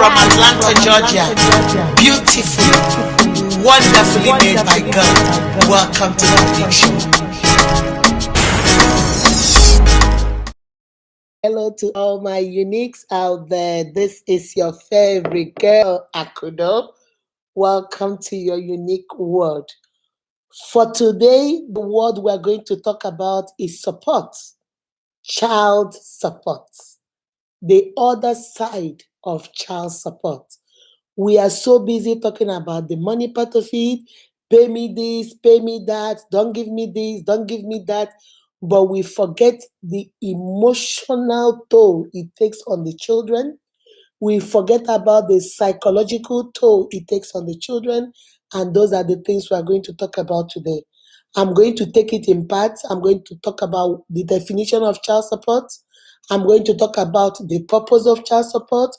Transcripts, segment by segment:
from Atlanta, Georgia. Beautiful, wonderfully made by God. Welcome to the Big Show. Hello to all my uniques out there. This is your favorite girl, Akudo. Welcome to your unique world. For today, the word we're going to talk about is support, child support, the other side of child support. We are so busy talking about the money part of it. Pay me this, pay me that, don't give me this, don't give me that. But we forget the emotional toll it takes on the children. We forget about the psychological toll it takes on the children. And those are the things we are going to talk about today. I'm going to take it in parts. I'm going to talk about the definition of child support. I'm going to talk about the purpose of child support.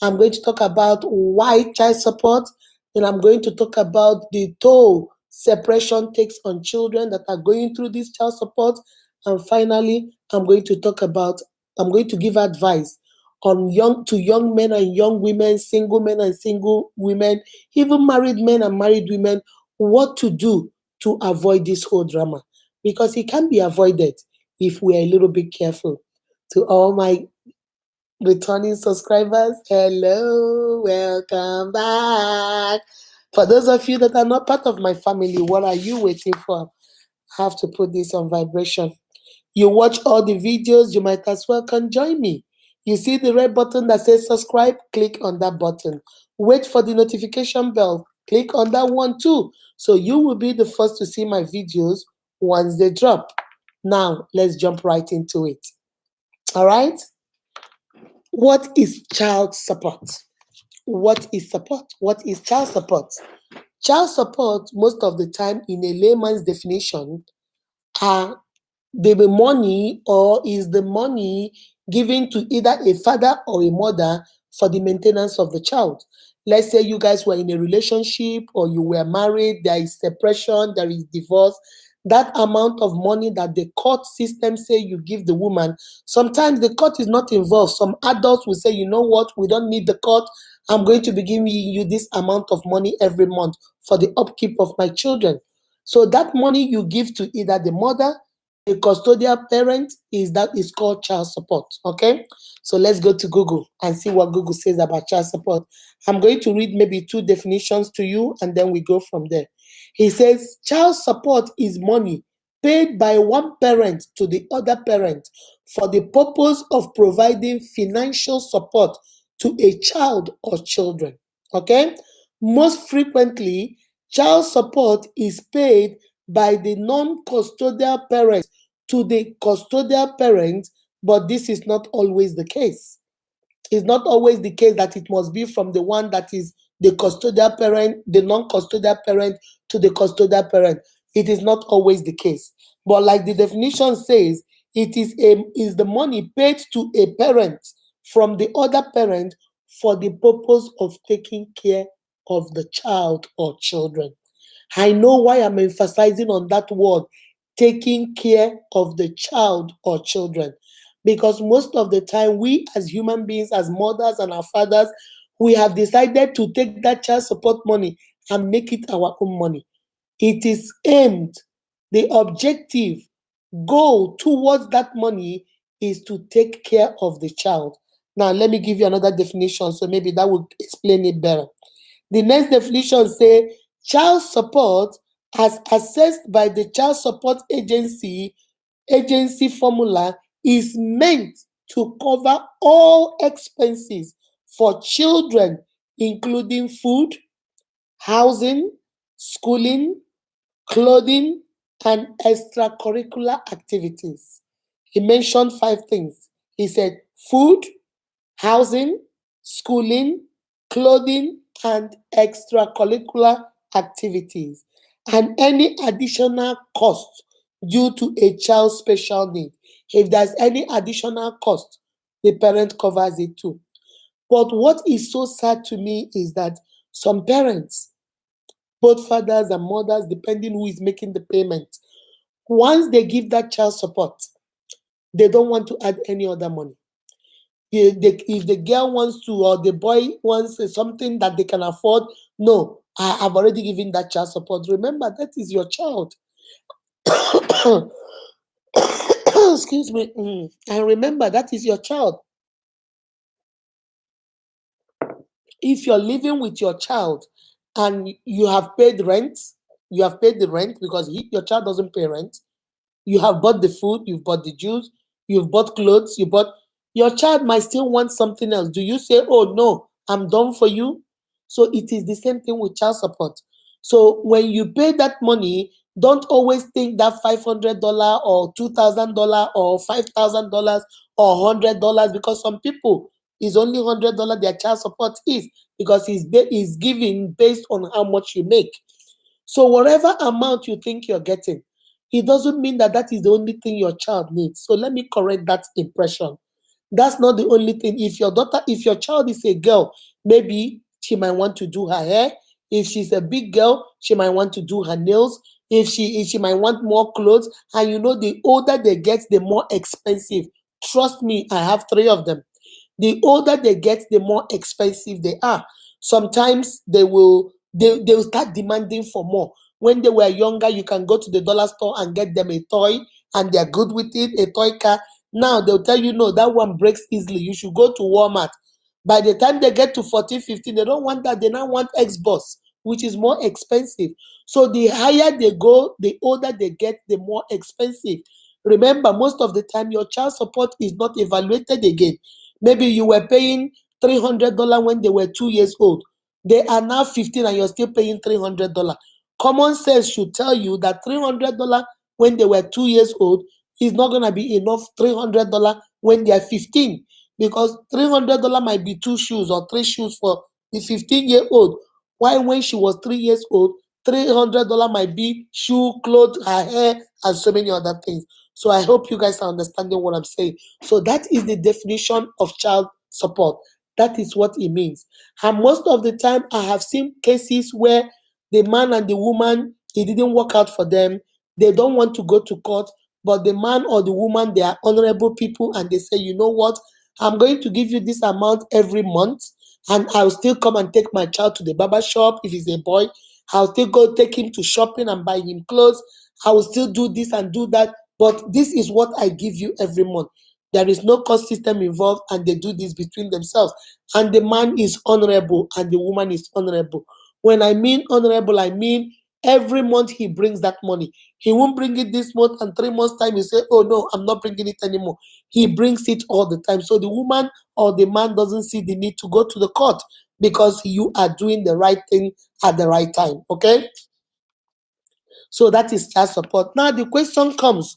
I'm going to talk about why child support. And I'm going to talk about the toll separation takes on children that are going through this child support. And finally, I'm going to give advice on young men and young women, single men and single women, even married men and married women, what to do to avoid this whole drama. Because it can be avoided if we're a little bit careful. To all my returning subscribers, hello, welcome back. For those of you that are not part of my family, what are you waiting for? I have to put this on vibration. You watch all the videos, you might as well come join me. You see the red button that says subscribe, click on that button. Wait for the notification bell, click on that one too. So you will be the first to see my videos once they drop. Now, let's jump right into it. All right? What is child support? What is support? What is child support? Child support, most of the time, in a layman's definition, are the money or is the money given to either a father or a mother for the maintenance of the child. Let's say you guys were in a relationship or you were married, there is separation, there is divorce. That amount of money that the court system say you give the woman, sometimes the court is not involved. Some adults will say, you know what, we don't need the court. I'm going to be giving you this amount of money every month for the upkeep of my children. So that money you give to either the mother, a custodial parent, is called child support. Okay, so let's go to Google and see what Google says about child support. I'm going to read maybe two definitions to you and then we go from there. He says child support is money paid by one parent to the other parent for the purpose of providing financial support to a child or children. Okay, most frequently child support is paid by the non-custodial parent to the custodial parent, but this is not always the case. It's not always the case that it must be from the one that is the custodial parent, the non-custodial parent to the custodial parent. It is not always the case. But like the definition says, it is the money paid to a parent from the other parent for the purpose of taking care of the child or children. I know why I'm emphasizing on that word, taking care of the child or children. Because most of the time, we as human beings, as mothers and our fathers, we have decided to take that child support money and make it our own money. It is aimed, the objective goal towards that money is to take care of the child. Now, let me give you another definition, so maybe that will explain it better. The next definition says child support, as assessed by the child support agency formula, is meant to cover all expenses for children, including food, housing, schooling, clothing, and extracurricular activities. He mentioned 5 things. He said food, housing, schooling, clothing, and extracurricular activities, and any additional cost due to a child's special need. If there's any additional cost, the parent covers it too. But what is so sad to me is that some parents, both fathers and mothers, depending who is making the payment, once they give that child support, they don't want to add any other money. if the girl wants to or the boy wants something that they can afford, no, I have already given that child support. Remember, that is your child. Excuse me. And remember, that is your child. If you're living with your child and you have paid rent, you have paid the rent because your child doesn't pay rent. You have bought the food, you've bought the juice, you've bought clothes, you bought. Your child might still want something else. Do you say, "Oh no, I'm done for you"? So it is the same thing with child support. So when you pay that money, don't always think that $500 or $2,000 or $5,000 or $100, because some people is only $100 their child support is, because is given based on how much you make. So whatever amount you think you're getting, it doesn't mean that that is the only thing your child needs. So let me correct that impression. That's not the only thing. If your child is a girl, maybe she might want to do her hair. If she's a big girl, she might want to do her nails. If she might want more clothes. And you know, the older they get, the more expensive. Trust me, I have three of them. The older they get, the more expensive they are. Sometimes they will start demanding for more. When they were younger, you can go to the dollar store and get them a toy, and they're good with it, a toy car. Now they'll tell you, no, that one breaks easily. You should go to Walmart. By the time they get to 14, 15, they don't want that. They now want Xbox, which is more expensive. So the higher they go, the older they get, the more expensive. Remember, most of the time, your child support is not evaluated again. Maybe you were paying $300 when they were 2 years old. They are now 15 and you're still paying $300. Common sense should tell you that $300 when they were 2 years old is not going to be enough $300 when they are 15, because $300 might be two shoes or three shoes for the 15-year-old. While when she was 3 years old, $300 might be shoe, clothes, her hair, and so many other things. So I hope you guys are understanding what I'm saying. So that is the definition of child support. That is what it means. And most of the time, I have seen cases where the man and the woman, it didn't work out for them. They don't want to go to court, but the man or the woman, they are honorable people, and they say, you know what, I'm going to give you this amount every month, and I'll still come and take my child to the barber shop if he's a boy. I'll still go take him to shopping and buy him clothes. I will still do this and do that, but this is what I give you every month. There is no cost system involved, and they do this between themselves. And the man is honorable and the woman is honorable. When I mean honorable, I mean every month he brings that money. He won't bring it this month, and 3 months' time he say, "Oh no, I'm not bringing it anymore." He brings it all the time. So the woman or the man doesn't see the need to go to the court, because you are doing the right thing at the right time. Okay? So that is child support. Now the question comes,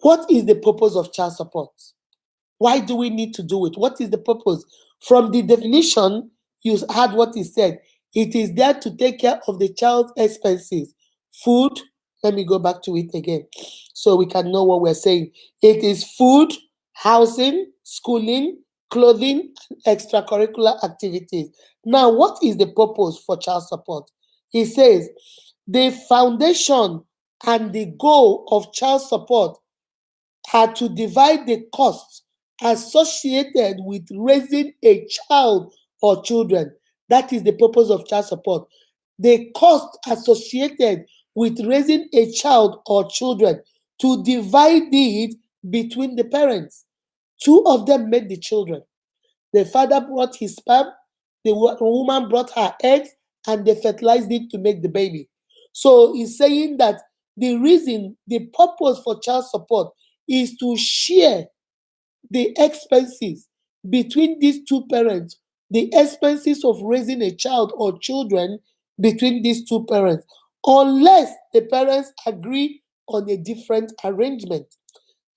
what is the purpose of child support? Why do we need to do it? What is the purpose? From the definition, you heard what he said. It is there to take care of the child's expenses. Food, let me go back to it again so we can know what we're saying. It is food, housing, schooling, clothing, and extracurricular activities. Now, what is the purpose for child support? He says the foundation and the goal of child support are to divide the costs associated with raising a child or children. That is the purpose of child support. The cost associated with raising a child or children, to divide it between the parents. Two of them made the children. The father brought his sperm, the woman brought her eggs, and they fertilized it to make the baby. So he's saying that the purpose for child support is to share the expenses between these two parents, the expenses of raising a child or children between these two parents, unless the parents agree on a different arrangement.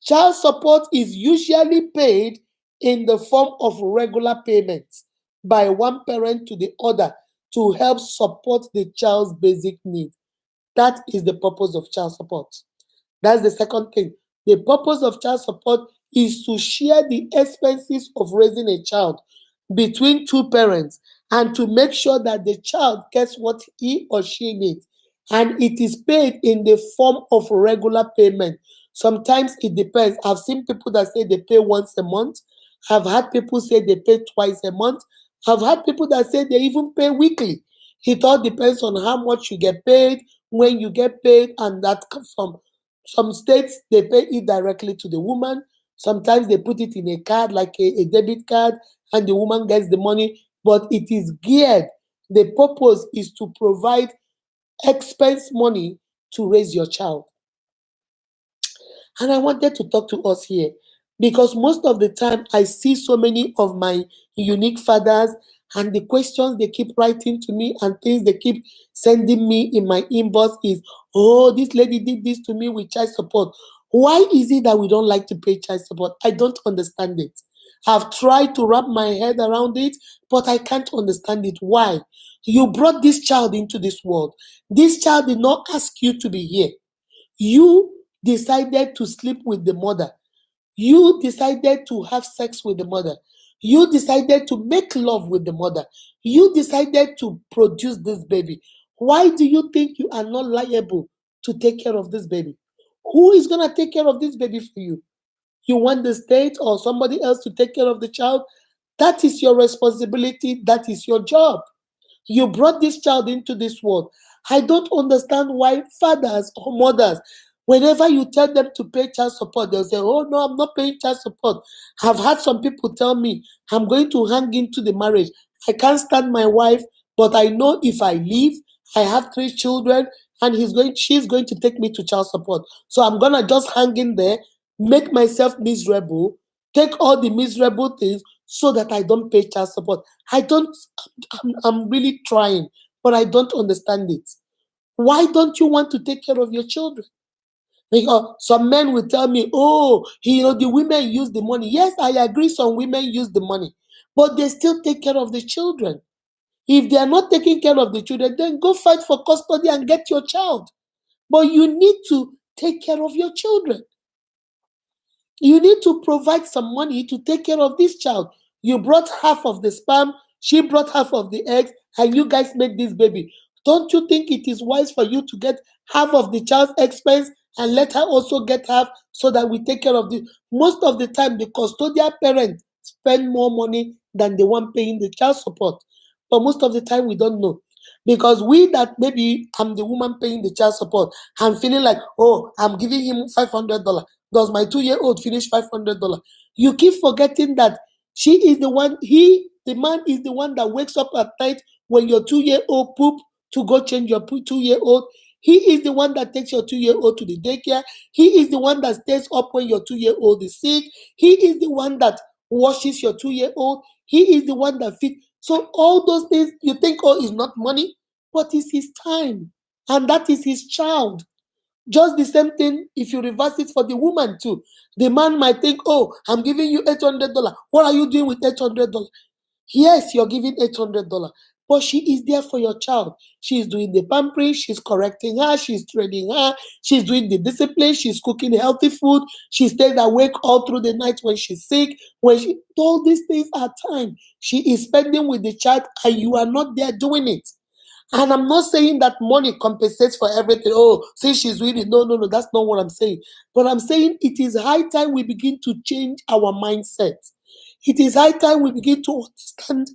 Child support is usually paid in the form of regular payments by one parent to the other to help support the child's basic needs. That is the purpose of child support. That's the second thing. The purpose of child support is to share the expenses of raising a child between two parents, and to make sure that the child gets what he or she needs. And it is paid in the form of regular payment. Sometimes it depends. I've seen people that say they pay once a month. I've had people say they pay twice a month. I've had people that say they even pay weekly. It all depends on how much you get paid, when you get paid, and that comes from some states they pay it directly to the woman. Sometimes they put it in a card like a debit card, and the woman gets the money. But it is geared. The purpose is to provide expense money to raise your child. And I wanted to talk to us here because most of the time I see so many of my unique fathers and the questions they keep writing to me and things they keep sending me in my inbox is, oh, this lady did this to me with child support. Why is it that we don't like to pay child support? I don't understand it. I've tried to wrap my head around it, but I can't understand it. Why? You brought this child into this world. This child did not ask you to be here. You decided to sleep with the mother. You decided to have sex with the mother. You decided to make love with the mother. You decided to produce this baby. Why do you think you are not liable to take care of this baby? Who is going to take care of this baby for you? You want the state or somebody else to take care of the child? That is your responsibility. That is your job. You brought this child into this world. I don't understand why fathers or mothers, whenever you tell them to pay child support, they'll say, oh, no, I'm not paying child support. I've had some people tell me, I'm going to hang into the marriage. I can't stand my wife, but I know if I leave, I have 3 children, and she's going to take me to child support. So I'm going to just hang in there, make myself miserable, take all the miserable things so that I don't pay child support. I'm really trying, but I don't understand it. Why don't you want to take care of your children? Because some men will tell me, oh, the women use the money. Yes, I agree, some women use the money, but they still take care of the children. If they are not taking care of the children, then go fight for custody and get your child. But you need to take care of your children. You need to provide some money to take care of this child. You brought half of the sperm, she brought half of the eggs, and you guys made this baby. Don't you think it is wise for you to get half of the child's expense and let her also get half so that we take care of this? Most of the time, the custodial parent spend more money than the one paying the child support. But most of the time, we don't know. Because we that maybe I'm the woman paying the child support, I'm feeling like, oh, I'm giving him $500. Does my 2-year-old finish $500? You keep forgetting that she is the one, the man is the one that wakes up at night when your 2-year-old poop to go change your 2-year-old. He is the one that takes your 2-year-old to the daycare. He is the one that stays up when your 2-year-old is sick. He is the one that washes your 2-year-old. He is the one that feeds. So all those things you think, oh, is not money, but it's his time. And that is his child. Just the same thing if you reverse it for the woman too. The man might think, oh, I'm giving you $800. What are you doing with $800? Yes, you're giving $800, but she is there for your child. She's doing the pampering, she's correcting her, she's training her, she's doing the discipline, she's cooking healthy food, she stays awake all through the night when she's sick. All these things are time she is spending with the child, and you are not there doing it. And I'm not saying that money compensates for everything. Oh, see, she's doing it. No, no, no, that's not what I'm saying. But I'm saying it is high time we begin to change our mindset. It is high time we begin to understand.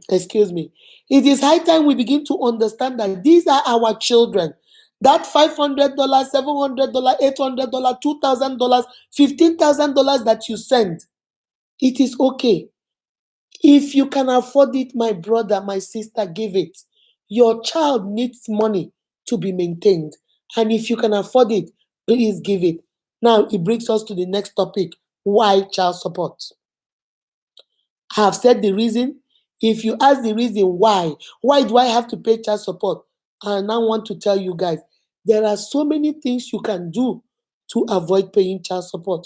Excuse me. It is high time we begin to understand that these are our children. That $500, $700, $800, $2,000, $15,000 that you send, it is okay. If you can afford it, my brother, my sister, give it. Your child needs money to be maintained. And if you can afford it, please give it. Now, it brings us to the next topic: why child support? I have said the reason. If you ask the reason why do I have to pay child support? I now want to tell you guys there are so many things you can do to avoid paying child support.